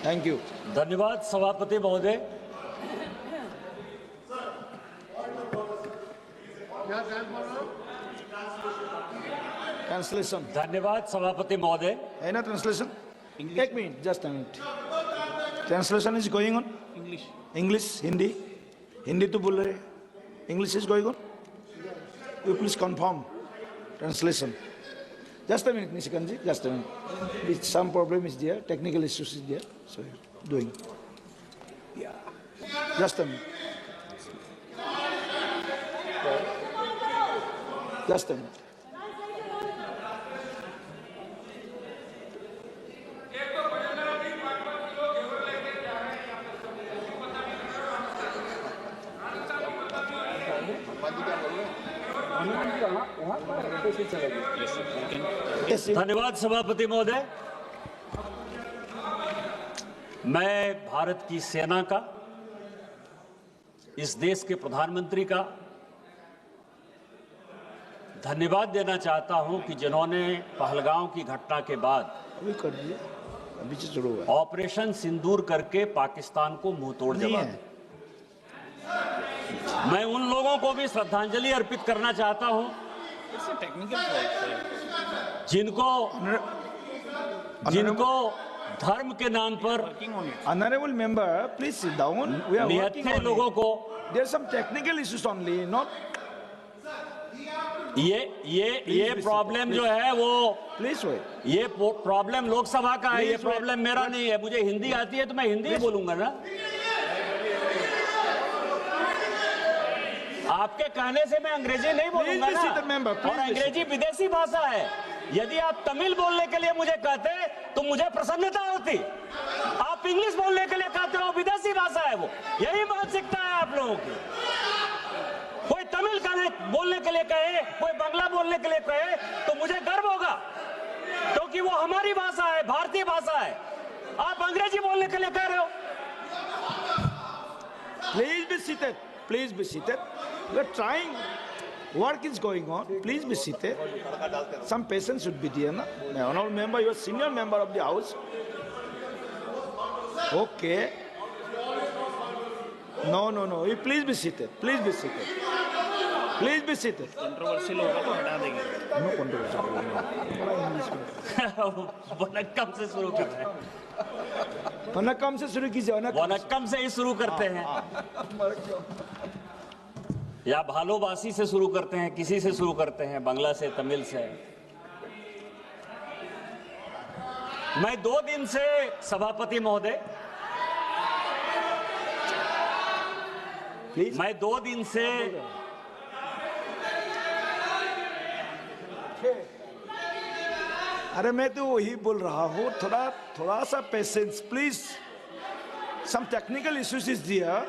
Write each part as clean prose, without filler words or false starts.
Thank you. धन्यवाद सभापति महोदय। ट्रांसलेशन। धन्यवाद सभापति महोदय। है ना ट्रांसलेशन? एक minute, just a minute. Translation is going on. English, Hindi, Hindi तो बोल रहे, English is going on. You please confirm translation. Just a minute, Nishikanji, just a minute. Some problem is there, technical issues is there, so doing. Yeah. Just a minute. Just a minute. धन्यवाद सभापति महोदय। मैं भारत की सेना का, इस देश के प्रधानमंत्री का धन्यवाद देना चाहता हूं कि जिन्होंने पहलगांव की घटना के बाद अभी कर दिया, अभी से शुरू हुआ ऑपरेशन सिंदूर करके पाकिस्तान को मुंह तोड़ जवाब दिया। मैं उन लोगों को भी श्रद्धांजलि अर्पित करना चाहता हूं जिनको धर्म के नाम पर honourable member please sit down. We are working on लोगों को their some technical issues only, not ये प्रॉब्लम जो है वो प्लीज वेट। ये प्रॉब्लम लोकसभा का है, ये प्रॉब्लम मेरा नहीं है। मुझे हिंदी आती है तो मैं हिंदी बोलूंगा ना। आपके कहने से मैं अंग्रेजी नहीं बोलूंगा ना, और अंग्रेजी विदेशी भाषा है। यदि आप तमिल बोलने के लिए मुझे कहते तो मुझे प्रसन्नता होती। आप इंग्लिश बोलने के लिए कहते हो, विदेशी भाषा है वो। यही मानसिकता है आप लोगों की। कोई तमिल बोलने के लिए कहे, कोई बांग्ला बोलने के लिए कहे तो मुझे गर्व होगा, क्योंकि वो हमारी भाषा है, भारतीय भाषा है। आप अंग्रेजी बोलने के लिए कह रहे हो। Please be seated, please be seated. We are trying. Work is going on. Please be seated. Some patience should be there, na? Honorable member, you are senior member of the house. Okay. No. You please be seated. Please be seated. Please be seated. Controversial होगा तो हटा देंगे। No controversial. Vanakkam से शुरू करते हैं। वनक्कम से शुरू कीजिए। वनक्कम से ही शुरू करते हैं, या भालोबासी से शुरू करते हैं, किसी से शुरू करते हैं, बांग्ला से, तमिल से। मैं 2 दिन से सभापति महोदय, मैं 2 दिन से अरे मैं तो वही बोल रहा हूँ, थोड़ा सा patience please. Some technical issues is there,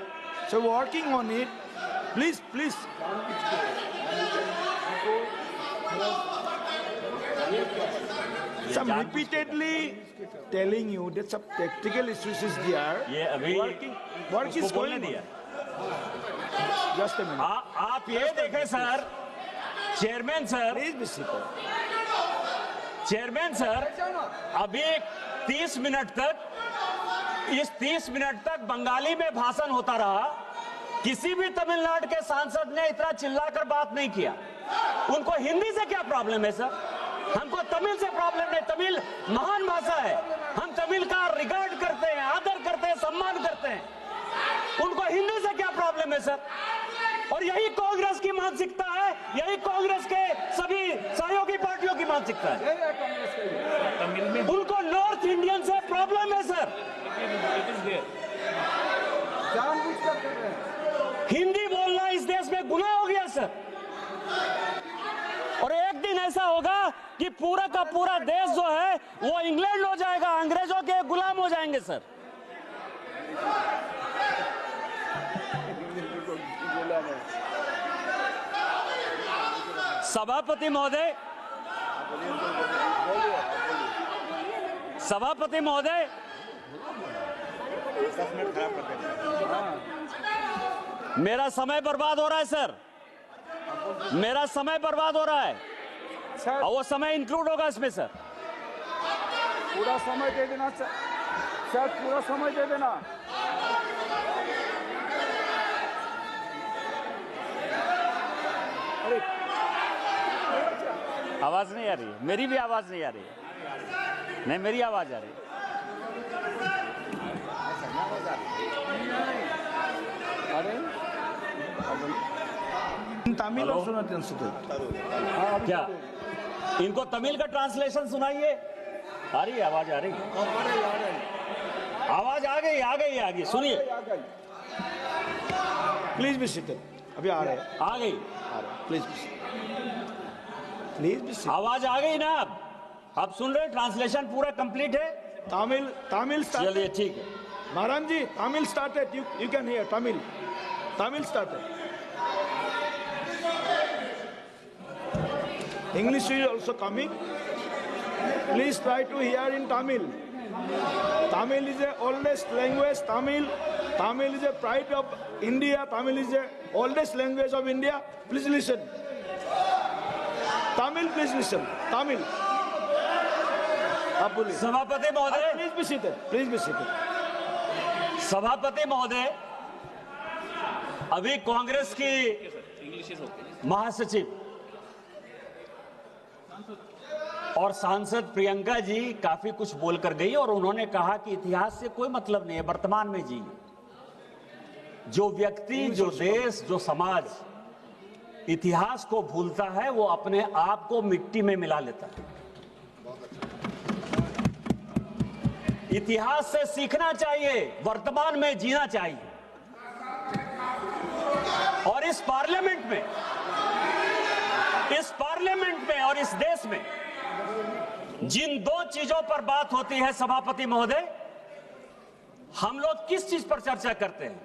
so working on it. Please. Some repeatedly telling you that some technical issues is there. ये अभी work is going on. Just a minute. आप ये देखें sir, chairman sir, Please be seated. Chairman sir, अभी 30 minute तक बंगाली में भाषण होता रहा। किसी भी तमिलनाडु के सांसद ने इतना चिल्लाकर बात नहीं किया। उनको हिंदी से क्या प्रॉब्लम है सर? हमको तमिल से प्रॉब्लम नहीं। तमिल महान भाषा है, हम तमिल का रिगार्ड करते हैं, आदर करते हैं, सम्मान करते हैं। उनको हिंदी से क्या प्रॉब्लम है सर? और यही कांग्रेस की मानसिकता है, यही कांग्रेस के सभी सहयोगी पार्टियों की मानसिकता है। तमिल में उनको नॉर्थ इंडियन से प्रॉब्लम है सर। हिंदी बोलना इस देश में गुनाह हो गया सर। और एक दिन ऐसा होगा कि पूरा का पूरा देश जो है वो इंग्लैंड हो जाएगा, अंग्रेजों के गुलाम हो जाएंगे सर। सभापति महोदय, मेरा समय बर्बाद हो रहा है सर, मेरा समय बर्बाद हो रहा है और वो समय इंक्लूड होगा इसमें सर। पूरा समय दे देना सर। सर पूरा समय दे देना। आवाज नहीं आ रही है, मेरी भी आवाज नहीं आ रही है। नहीं, मेरी आवाज आ रही है। तमिल हेलो? और सुना ट्रांसलेट। क्या इनको तमिल का ट्रांसलेशन सुनाइए? आ रही है, आवाज आ रही है। आवाज आ गई, सुनिए। Please be seated. अभी आ रहे हैं, आ गई, प्लीज बी सीटेड। आवाज आ गई ना? आप सुन रहे हैं? ट्रांसलेशन पूरा कंप्लीट है। तमिल स्टार्ट। चलिए ठीक है। Maran ji, Tamil started. You can hear Tamil. Tamil started. English is also coming. Please try to hear in Tamil. Tamil is the oldest language. Tamil is a pride of India. Tamil is the oldest language of India. Please listen. Tamil, please listen. Tamil. आप बोलिए। सभापति महोदय, Please be seated. Please be seated. सभापति महोदय, अभी कांग्रेस की महासचिव और सांसद प्रियंका जी काफी कुछ बोलकर गई और उन्होंने कहा कि इतिहास से कोई मतलब नहीं है, वर्तमान में जी। जो व्यक्ति, जो देश, जो समाज इतिहास को भूलता है वो अपने आप को मिट्टी में मिला लेता है। इतिहास से सीखना चाहिए, वर्तमान में जीना चाहिए। और इस पार्लियामेंट में और इस देश में जिन दो चीजों पर बात होती है सभापति महोदय, हम लोग किस चीज पर चर्चा करते हैं?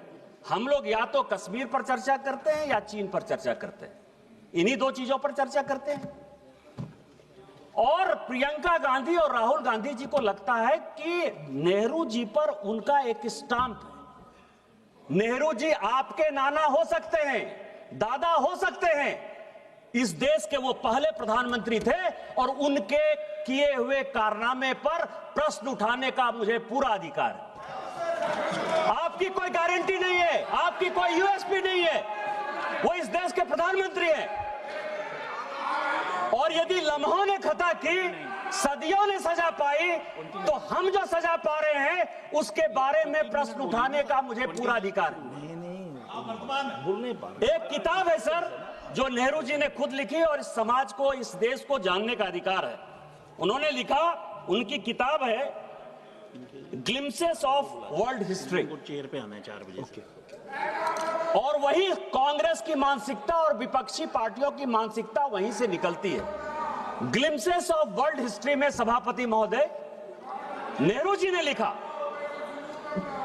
हम लोग या तो कश्मीर पर चर्चा करते हैं या चीन पर चर्चा करते हैं। इन्हीं दो चीजों पर चर्चा करते हैं। और प्रियंका गांधी और राहुल गांधी जी को लगता है कि नेहरू जी पर उनका एक स्टाम्प है। नेहरू जी आपके नाना हो सकते हैं, दादा हो सकते हैं, इस देश के वो पहले प्रधानमंत्री थे और उनके किए हुए कारनामे पर प्रश्न उठाने का मुझे पूरा अधिकार है। आपकी कोई गारंटी नहीं है, आपकी कोई यूएसपी नहीं है, वो इस देश के प्रधानमंत्री हैं। और यदि लम्हों ने खता की, सदियों ने सजा पाई, तो हम जो सजा पा रहे हैं उसके बारे में प्रश्न उठाने का मुझे पूरा अधिकार है। एक किताब है सर जो नेहरू जी ने खुद लिखी और इस समाज को, इस देश को जानने का अधिकार है। उन्होंने लिखा, उनकी किताब है glimpses of world history. Chair पे आना है 4 बजे से। और वही कांग्रेस की मानसिकता और विपक्षी पार्टियों की मानसिकता वहीं से निकलती है। ग्लिम्सेस ऑफ वर्ल्ड हिस्ट्री में सभापति महोदय, नेहरू जी ने लिखा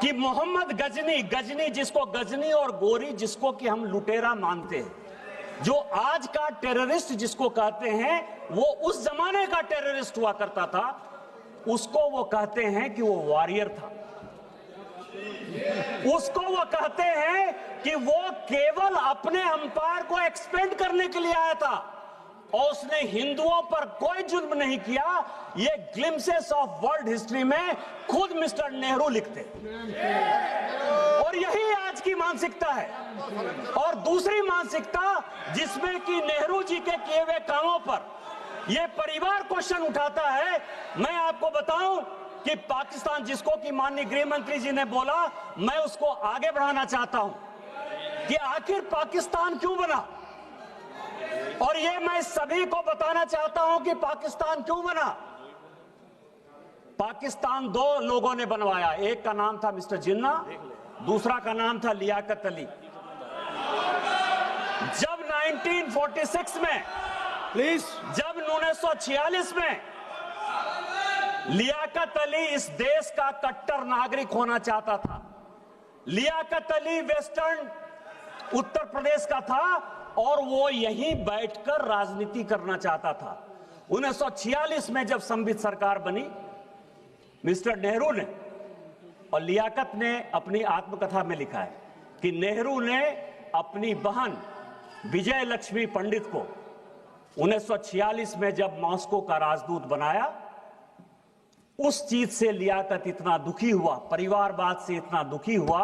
कि मोहम्मद गजनी जिसको गजनी और गोरी जिसको कि हम लुटेरा मानते हैं, जो आज का टेररिस्ट जिसको कहते हैं, वो उस जमाने का टेररिस्ट हुआ करता था, उसको वो कहते हैं कि वो वॉरियर था। उसको वो कहते हैं कि वो केवल अपने अंपायर को एक्सपेंड करने के लिए आया था और उसने हिंदुओं पर कोई जुल्म नहीं किया। ये ग्लिम्सेस ऑफ वर्ल्ड हिस्ट्री में खुद मिस्टर नेहरू लिखते। और यही आज की मानसिकता है। और दूसरी मानसिकता जिसमें कि नेहरू जी के किए हुए कामों पर ये परिवार क्वेश्चन उठाता है। मैं आपको बताऊं कि पाकिस्तान, जिसको कि माननीय गृह मंत्री जी ने बोला, मैं उसको आगे बढ़ाना चाहता हूं कि आखिर पाकिस्तान क्यों बना। और ये मैं सभी को बताना चाहता हूं कि पाकिस्तान क्यों बना। पाकिस्तान दो लोगों ने बनवाया, एक का नाम था मिस्टर जिन्ना, दूसरा का नाम था लियाकत अली। जब 1946 में, जब 1946 में लियाकत अली इस देश का कट्टर नागरिक होना चाहता था। लियाकत अली वेस्टर्न उत्तर प्रदेश का था और वो यहीं बैठकर राजनीति करना चाहता था। 1946 में जब संविधान सरकार बनी, मिस्टर नेहरू ने और लियाकत ने अपनी आत्मकथा में लिखा है कि नेहरू ने अपनी बहन विजय लक्ष्मी पंडित को 1946 में जब मॉस्को का राजदूत बनाया उस चीज से लियाकत इतना दुखी हुआ, परिवारवाद से इतना दुखी हुआ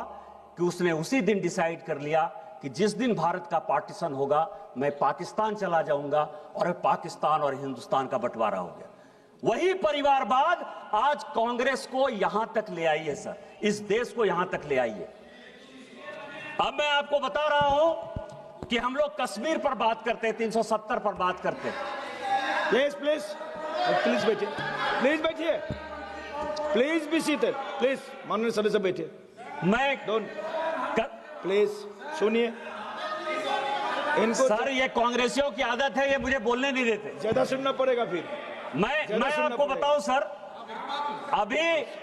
कि उसने उसी दिन डिसाइड कर लिया कि जिस दिन भारत का पार्टीशन होगा मैं पाकिस्तान चला जाऊंगा, और पाकिस्तान और हिंदुस्तान का बंटवारा हो गया। वही परिवारवाद आज कांग्रेस को यहां तक ले आई है सर, इस देश को यहां तक ले आई है। अब मैं आपको बता रहा हूं कि हम लोग कश्मीर पर बात करते हैं, 370 पर बात करते हैं। प्लीज प्लीज प्लीज बैठिए, प्लीज बैठिए, प्लीज बी सीटेड, प्लीज माननीय सदस्य बैठिए। मैं डोंट प्लीज सुनिए इनको। सर ये कांग्रेसियों की आदत है, ये मुझे बोलने नहीं देते, ज्यादा सुनना पड़ेगा फिर। मैं आपको बताऊं सर,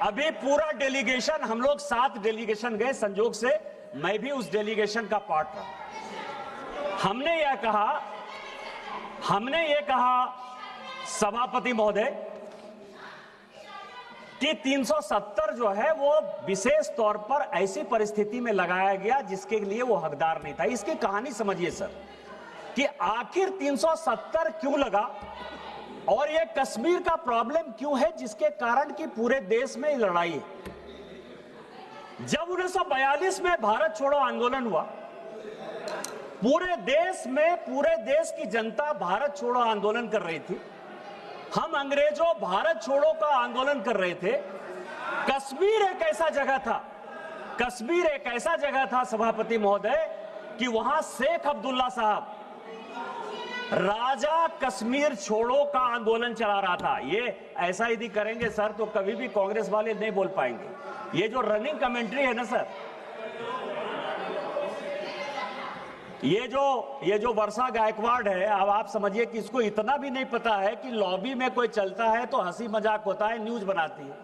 अभी पूरा डेलीगेशन, हम लोग 7 डेलीगेशन गए, संजोग से मैं भी उस डेलीगेशन का पार्ट था। हमने ये कहा सभापति महोदय कि 370 जो है वो विशेष तौर पर ऐसी परिस्थिति में लगाया गया जिसके लिए वो हकदार नहीं था। इसकी कहानी समझिए सर कि आखिर 370 क्यों लगा और ये कश्मीर का प्रॉब्लम क्यों है जिसके कारण कि पूरे देश में लड़ाई है। जब 1942 में भारत छोड़ो आंदोलन हुआ, पूरे देश की जनता भारत छोड़ो आंदोलन कर रही थी, हम अंग्रेजों भारत छोड़ो का आंदोलन कर रहे थे। कश्मीर एक ऐसा जगह था सभापति महोदय कि वहां शेख अब्दुल्ला साहब राजा कश्मीर छोड़ो का आंदोलन चला रहा था। ये ऐसा यदि करेंगे सर तो कभी भी कांग्रेस वाले नहीं बोल पाएंगे। ये जो रनिंग कमेंट्री है ना सर, ये जो वर्षा गायकवाड़ है, अब आप समझिए कि इसको इतना भी नहीं पता है कि लॉबी में कोई चलता है तो हंसी मजाक होता है, न्यूज बनाती है,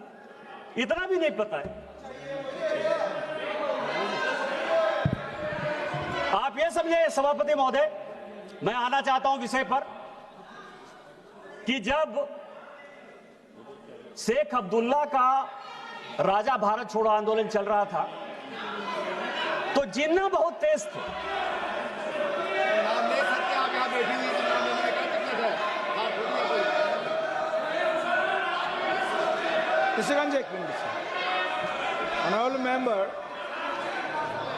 इतना भी नहीं पता है। आप ये समझे सभापति महोदय, मैं आना चाहता हूं विषय पर कि जब शेख अब्दुल्ला का राजा भारत छोड़ो आंदोलन चल रहा था तो जिन्ना बहुत तेज थे।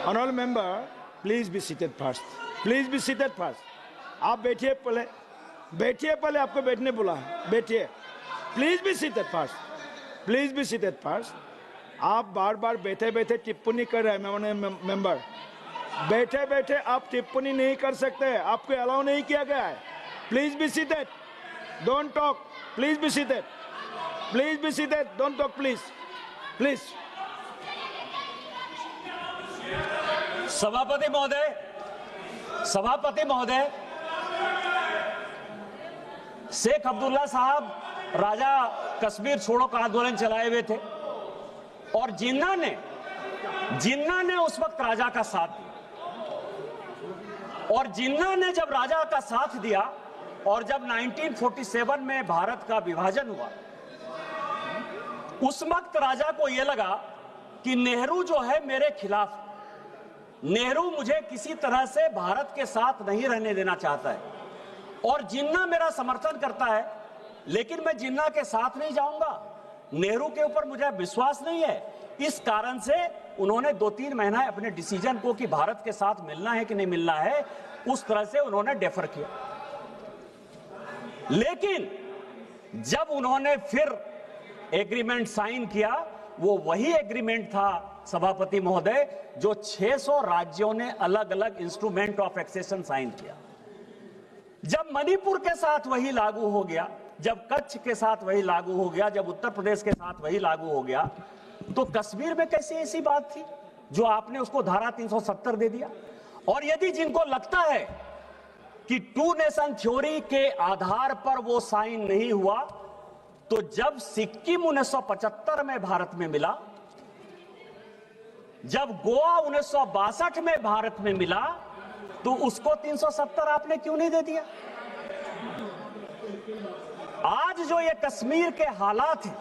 Honorable member, please be seated first. Please be seated first. आप बैठिए पहले आपको बैठने बोला है, बैठिए। Please be seated first, please be seated first. आप बार बार बैठे बैठे टिप्पणी कर रहे हैं मेंबर, बैठे बैठे आप टिप्पणी नहीं कर सकते, आपको अलाउ नहीं किया गया है। Please be seated, don't talk, please be seated, please be seated, don't talk please, please. सभापति महोदय, शेख अब्दुल्ला साहब राजा कश्मीर छोड़ो का आंदोलन चलाए हुए थे और जिन्ना ने उस वक्त राजा का साथ दिया, और जिन्ना ने जब राजा का साथ दिया और जब 1947 में भारत का विभाजन हुआ, उस वक्त राजा को यह लगा कि नेहरू जो है मेरे खिलाफ, नेहरू मुझे किसी तरह से भारत के साथ नहीं रहने देना चाहता है और जिन्ना मेरा समर्थन करता है, लेकिन मैं जिन्ना के साथ नहीं जाऊंगा, नेहरू के ऊपर मुझे विश्वास नहीं है। इस कारण से उन्होंने 2-3 महीना अपने डिसीजन को कि भारत के साथ मिलना है कि नहीं मिलना है, उस तरह से उन्होंने डेफर किया। लेकिन जब उन्होंने फिर एग्रीमेंट साइन किया, वो वही एग्रीमेंट था सभापति महोदय जो 600 राज्यों ने अलग अलग इंस्ट्रूमेंट ऑफ एक्सेशन साइन किया। जब मणिपुर के साथ वही लागू हो गया, जब कच्छ के साथ वही लागू हो गया, जब उत्तर प्रदेश के साथ वही लागू हो गया, तो कश्मीर में कैसी ऐसी बात थी जो आपने उसको धारा 370 दे दिया? और यदि जिनको लगता है कि 2 नेशन थ्योरी के आधार पर वो साइन नहीं हुआ, तो जब सिक्किम 1975 में भारत में मिला, जब गोवा 1962 में भारत में मिला, तो उसको 370 आपने क्यों नहीं दे दिया? आज जो ये कश्मीर के हालात हैं,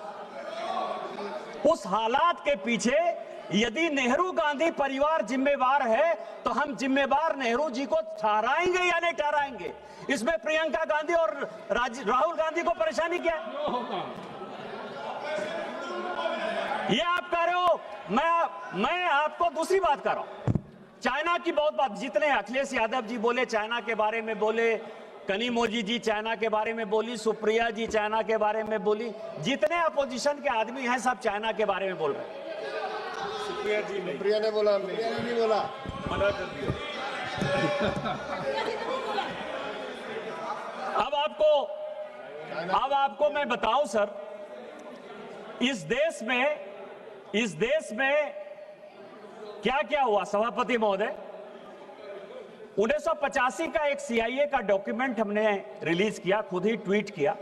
उस हालात के पीछे यदि नेहरू गांधी परिवार जिम्मेवार है तो हम जिम्मेवार नेहरू जी को ठहराएंगे या नहीं ठहराएंगे? इसमें प्रियंका गांधी और राहुल गांधी को परेशानी क्या है? ये आप कह रहे हो, मैं आपको दूसरी बात कर रहा हूं। चाइना की बहुत बात, जितने अखिलेश यादव जी बोले चाइना के बारे में बोले, कनिमोझी जी चाइना के बारे में बोली, सुप्रिया जी चाइना के बारे में बोली, जितने अपोजिशन के आदमी हैं सब चाइना के बारे में बोल रहे हैं। प्रिया ने बोला, प्रिया ने नहीं बोला, मना कर दिया। अब आपको मैं बताऊं सर, इस देश में क्या क्या हुआ सभापति महोदय। 1985 का एक CIA का डॉक्यूमेंट हमने रिलीज किया, खुद ही ट्वीट किया,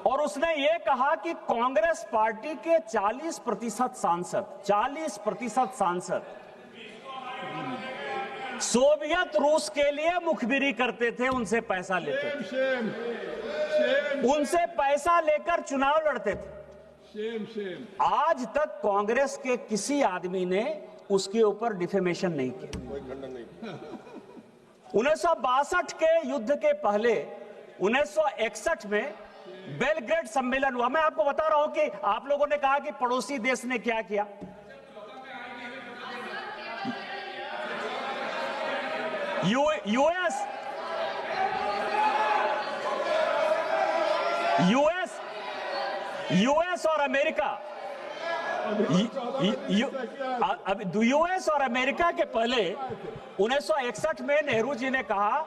और उसने ये कहा कि कांग्रेस पार्टी के 40% सांसद सोवियत रूस के लिए मुखबिरी करते थे, उनसे पैसा लेते थे, उनसे पैसा लेकर चुनाव लड़ते थे। आज तक कांग्रेस के किसी आदमी ने उसके ऊपर डिफेमेशन नहीं किया। 1962 के युद्ध के पहले 1961 में बेलग्रेड सम्मेलन हुआ। मैं आपको बता रहा हूं कि आप लोगों ने कहा कि पड़ोसी देश ने क्या किया। यूएस और अमेरिका, यूएस और अमेरिका के पहले 1961 में नेहरू जी ने कहा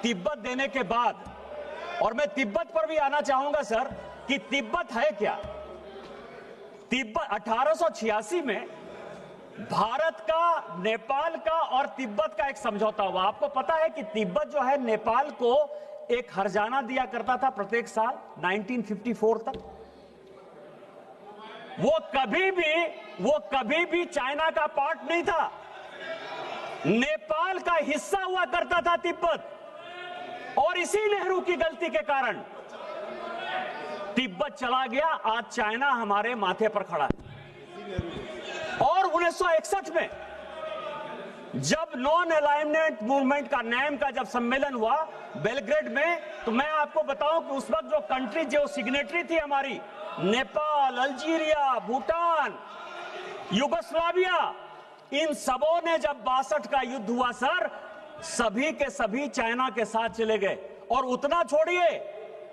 तिब्बत देने के बाद, और मैं तिब्बत पर भी आना चाहूंगा सर कि तिब्बत है क्या। तिब्बत 1886 में भारत का, नेपाल का और तिब्बत का एक समझौता हुआ। आपको पता है कि तिब्बत जो है नेपाल को एक हर्जाना दिया करता था प्रत्येक साल 1954 तक। वो कभी भी चाइना का पार्ट नहीं था, नेपाल का हिस्सा हुआ करता था तिब्बत, और इसी नेहरू की गलती के कारण तिब्बत चला गया। आज चाइना हमारे माथे पर खड़ा है। और 1961 में जब नॉन अलाइनमेंट मूवमेंट का नैम का जब सम्मेलन हुआ बेलग्रेड में, तो मैं आपको बताऊं कि उस वक्त जो कंट्री जो सिग्नेटरी थी हमारी, नेपाल, अल्जीरिया, भूटान, युगोस्लाविया, इन सबों ने जब 62 का युद्ध हुआ सर, सभी के सभी चाइना के साथ चले गए। और उतना छोड़िए,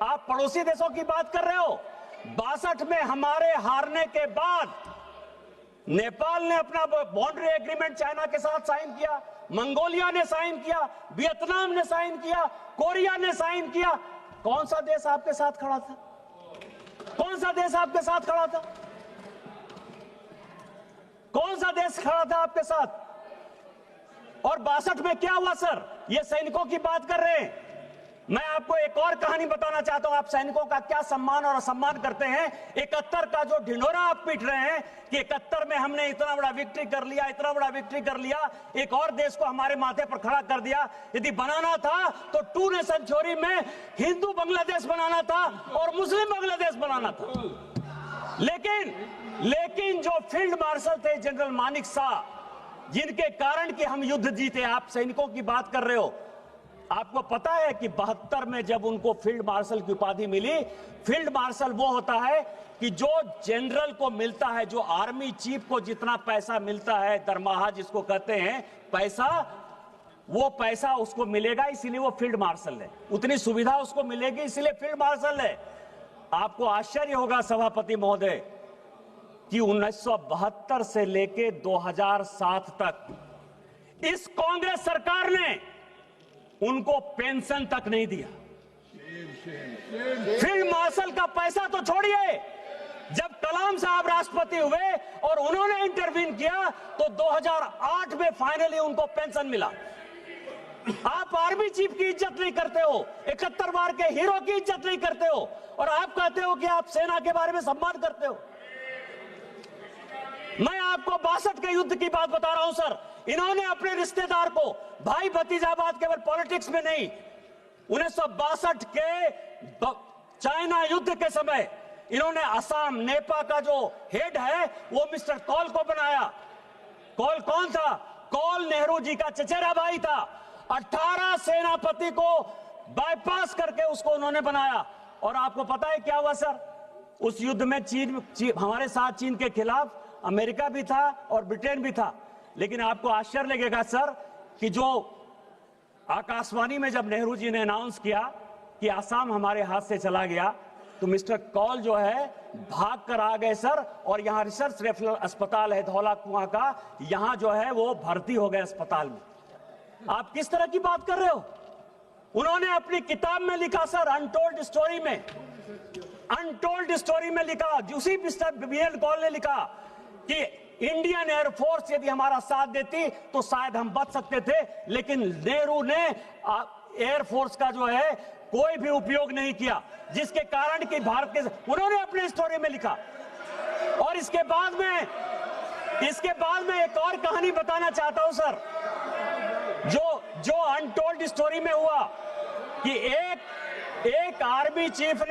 आप पड़ोसी देशों की बात कर रहे हो। 62 में हमारे हारने के बाद नेपाल ने अपना बाउंड्री एग्रीमेंट चाइना के साथ साइन किया, मंगोलिया ने साइन किया, वियतनाम ने साइन किया, कोरिया ने साइन किया। कौन सा देश आपके साथ खड़ा था? कौन सा देश आपके साथ खड़ा था? कौन सा देश खड़ा था आपके साथ? और 62 में क्या हुआ सर? ये सैनिकों की बात कर रहे हैं। मैं आपको एक और कहानी बताना चाहता हूं, आप सैनिकों का क्या सम्मान और असम्मान करते हैं। 71 का जो ढिंढोरा आप पीट रहे हैं कि 71 में हमने इतना बड़ा विक्ट्री कर लिया, इतना बड़ा विक्ट्री कर लिया, एक और देश को हमारे माथे पर खड़ा कर दिया। यदि बनाना था तो 2 नेशन थ्योरी में हिंदू बांग्लादेश बनाना था और मुस्लिम बांग्लादेश बनाना था। लेकिन जो फील्ड मार्शल थे जनरल मानिक शाह, जिनके कारण कि हम युद्ध जीते, आप सैनिकों की बात कर रहे हो। आपको पता है कि 72 में जब उनको फील्ड मार्शल की उपाधि मिली, फील्ड मार्शल वो होता है कि जो जनरल को मिलता है, जो आर्मी चीफ को जितना पैसा मिलता है, दरमाहा जिसको कहते हैं पैसा, वो पैसा उसको मिलेगा, इसीलिए वो फील्ड मार्शल है। उतनी सुविधा उसको मिलेगी, इसलिए फील्ड मार्शल है। आपको आश्चर्य होगा सभापति महोदय कि 1972 से लेके 2007 तक इस कांग्रेस सरकार ने उनको पेंशन तक नहीं दिया। फील्ड मार्शल का पैसा तो छोड़िए, जब कलाम साहब राष्ट्रपति हुए और उन्होंने इंटरवीन किया तो 2008 में फाइनली उनको पेंशन मिला। आप आर्मी चीफ की इज्जत नहीं करते हो, 71 बार के हीरो की इज्जत नहीं करते हो, और आप कहते हो कि आप सेना के बारे में सम्मान करते हो। मैं आपको 62 के युद्ध की बात बता रहा हूं सर। इन्होंने अपने रिश्तेदार को, भाई भतीजाबाद केवल पॉलिटिक्स में नहीं, 1962 के चाइना युद्ध के समय इन्होंने असम नेपा का जो हेड है वो मिस्टर कॉल को बनाया। कॉल कौन था? कॉल नेहरू जी का चचेरा भाई था। 18 सेनापति को बाईपास करके उसको उन्होंने बनाया। और आपको पता है क्या हुआ सर? उस युद्ध में हमारे साथ चीन के खिलाफ अमेरिका भी था और ब्रिटेन भी था। लेकिन आपको आश्चर्य लगेगा सर कि जो आकाशवाणी में जब नेहरू जी ने अनाउंस किया कि आसाम हमारे हाथ से चला गया, तो मिस्टर कौल जो है भाग कर आ गए सर, और यहाँ रिसर्च रेफरल अस्पताल है धौला कुआं का, यहाँ जो है वो भर्ती हो गए अस्पताल में। आप किस तरह की बात कर रहे हो? उन्होंने अपनी किताब में लिखा सर, अनटोल्ड स्टोरी में, अनटोल्ड स्टोरी में लिखा, उसी मिस्टर बी.एल. कौल ने लिखा कि इंडियन एयरफोर्स यदि हमारा साथ देती तो शायद हम बच सकते थे, लेकिन नेहरू ने एयरफोर्स का जो है कोई भी उपयोग नहीं किया, जिसके कारण कि भारत के, उन्होंने अपने स्टोरी में लिखा। और इसके बाद में एक और कहानी बताना चाहता हूं सर, जो अनटोल्ड स्टोरी में हुआ कि एक आर्मी चीफ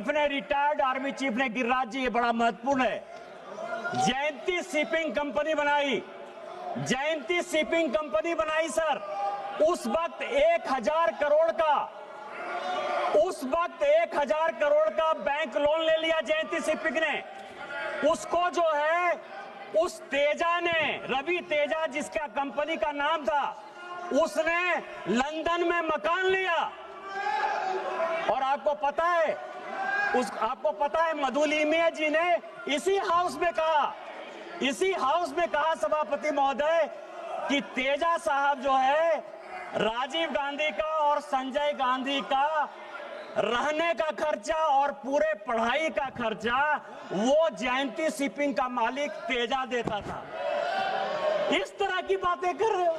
ने रिटायर्ड आर्मी चीफ ने, गिरिराज जी ये बड़ा महत्वपूर्ण है, जयंती शिपिंग कंपनी बनाई सर। उस वक्त 1000 करोड़ का बैंक लोन ले लिया जयंती शिपिंग ने। उसको जो है उस तेजा ने, रवि तेजा जिसका कंपनी का नाम था, उसने लंदन में मकान लिया। और आपको पता है मधुलिमिया जी ने इसी हाउस में कहा सभापति महोदय कि तेजा साहब जो है राजीव गांधी का और संजय गांधी का रहने का खर्चा और पूरे पढ़ाई का खर्चा वो जयंती शिपिंग का मालिक तेजा देता था। इस तरह की बातें कर रहे हो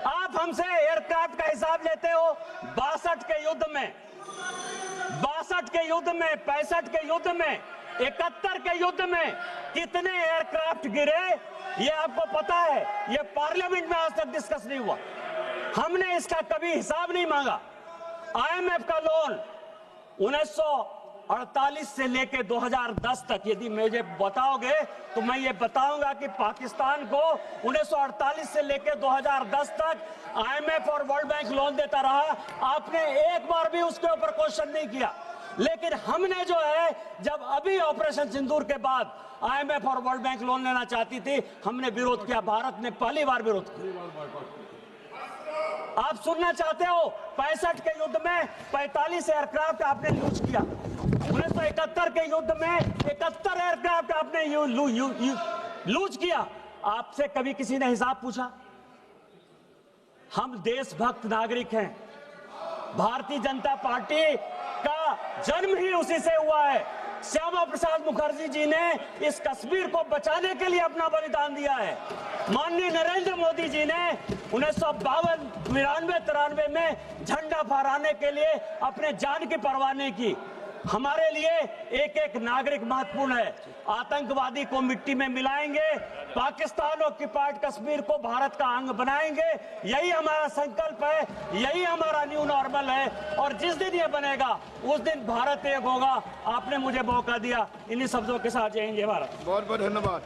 आप, हमसे एयरक्राफ्ट का हिसाब लेते हो। 62 के युद्ध में, 65 के युद्ध में, 71 के युद्ध में कितने एयरक्राफ्ट गिरे ये आपको पता है? ये पार्लियामेंट में आज तक डिस्कस नहीं हुआ। हमने इसका कभी हिसाब नहीं मांगा। आईएमएफ का लोन 1948 से लेके 2010 तक यदि मुझे बताओगे तो मैं ये बताऊंगा कि पाकिस्तान को 1948 से लेके 2010 तक आईएमएफ और वर्ल्ड बैंक लोन देता रहा। आपने एक बार भी उसके ऊपर क्वेश्चन नहीं किया। लेकिन हमने जो है, जब अभी ऑपरेशन सिंदूर के बाद आईएमएफ और वर्ल्ड बैंक लोन लेना चाहती थी, हमने विरोध किया। भारत ने पहली बार विरोध किया। आप सुनना चाहते हो? 65 के युद्ध में 45 एयरक्राफ्ट आपने यूज किया। 1971 के युद्ध में 71 एयरक्राफ्ट आपने यूज किया। आपसे कभी किसी ने हिसाब पूछा? हम देशभक्त नागरिक हैं। भारतीय जनता पार्टी का जन्म ही उसी से हुआ है। श्यामा प्रसाद मुखर्जी जी ने इस कश्मीर को बचाने के लिए अपना बलिदान दिया है। माननीय नरेंद्र मोदी जी ने 1952, 92, 93 में झंडा फहराने के लिए अपने जान की परवाह नहीं की। हमारे लिए एक एक नागरिक महत्वपूर्ण है। आतंकवादी को मिट्टी में मिलाएंगे, पाकिस्तान ऑक्युपाइड कश्मीर को भारत का अंग बनाएंगे। यही हमारा संकल्प है, यही हमारा न्यू नॉर्मल है। और जिस दिन ये बनेगा उस दिन भारत एक होगा। आपने मुझे मौका दिया। इन्हीं शब्दों के साथ जय हिंद, जय भारत। बहुत बहुत धन्यवाद।